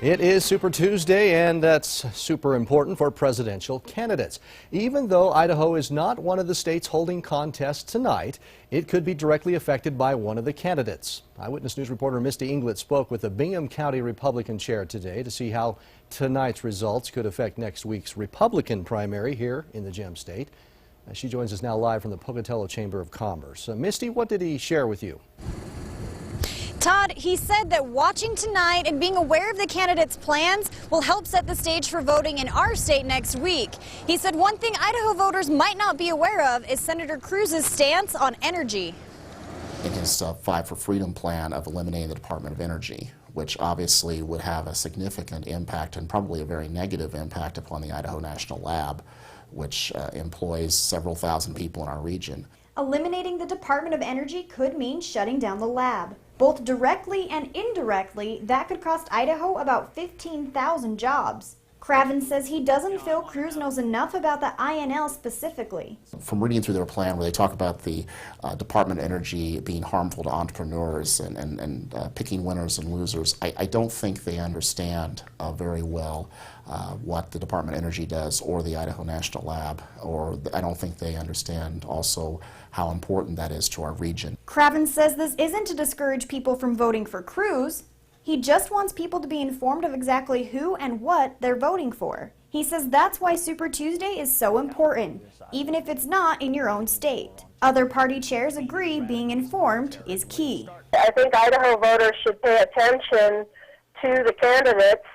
It is Super Tuesday, and that's super important for presidential candidates. Even though Idaho is not one of the states holding contests tonight, it could be directly affected by one of the candidates. Eyewitness News reporter Misty Inglet spoke with the Bingham County Republican chair today to see how tonight's results could affect next week's Republican primary here in the Gem State. She joins us now live from the Pocatello Chamber of Commerce. Misty, what did he share with you? Todd, he said that watching tonight and being aware of the candidates' plans will help set the stage for voting in our state next week. He said one thing Idaho voters might not be aware of is Senator Cruz's stance on energy. In his Five for Freedom plan of eliminating the Department of Energy, which obviously would have a significant impact and probably a very negative impact upon the Idaho National Lab, which employs several thousand people in our region. Eliminating the Department of Energy could mean shutting down the lab. Both directly and indirectly, that could cost Idaho about 15,000 jobs. Craven says he doesn't feel Cruz knows enough about the INL specifically. From reading through their plan where they talk about the Department of Energy being harmful to entrepreneurs and picking winners and losers, I don't think they understand very well what the Department of Energy does or the Idaho National Lab, or I don't think they understand also how important that is to our region. Craven says this isn't to discourage people from voting for Cruz. He just wants people to be informed of exactly who and what they're voting for. He says that's why Super Tuesday is so important, even if it's not in your own state. Other party chairs agree being informed is key. I think Idaho voters should pay attention to the candidates,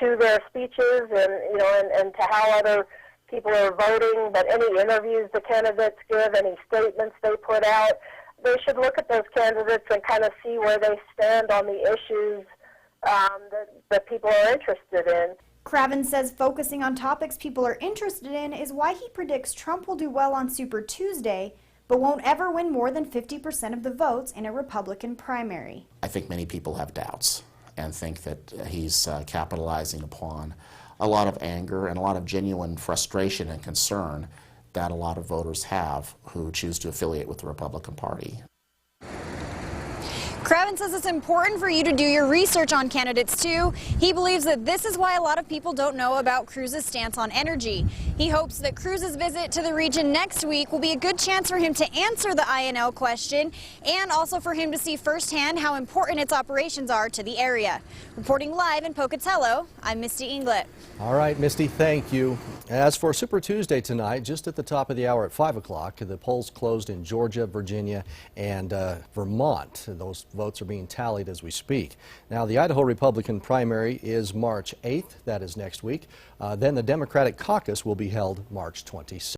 to their speeches, and to how other people are voting. But any interviews the candidates give, any statements they put out, they should look at those candidates and kind of see where they stand on the issues that people are interested in. Craven says focusing on topics people are interested in is why he predicts Trump will do well on Super Tuesday, but won't ever win more than 50% of the votes in a Republican primary. I think many people have doubts and think that he's capitalizing upon a lot of anger and a lot of genuine frustration and concern that a lot of voters have who choose to affiliate with the Republican Party. Craven says it's important for you to do your research on candidates too. He believes that this is why a lot of people don't know about Cruz's stance on energy. He hopes that Cruz's visit to the region next week will be a good chance for him to answer the INL question and also for him to see firsthand how important its operations are to the area. Reporting live in Pocatello, I'm Misty Inglet. All right, Misty, thank you. As for Super Tuesday tonight, just at the top of the hour at 5 o'clock, the polls closed in Georgia, Virginia, and Vermont. Those votes are being tallied as we speak. Now, the Idaho Republican primary is March 8th. That is next week. Then the Democratic caucus will be held March 26th.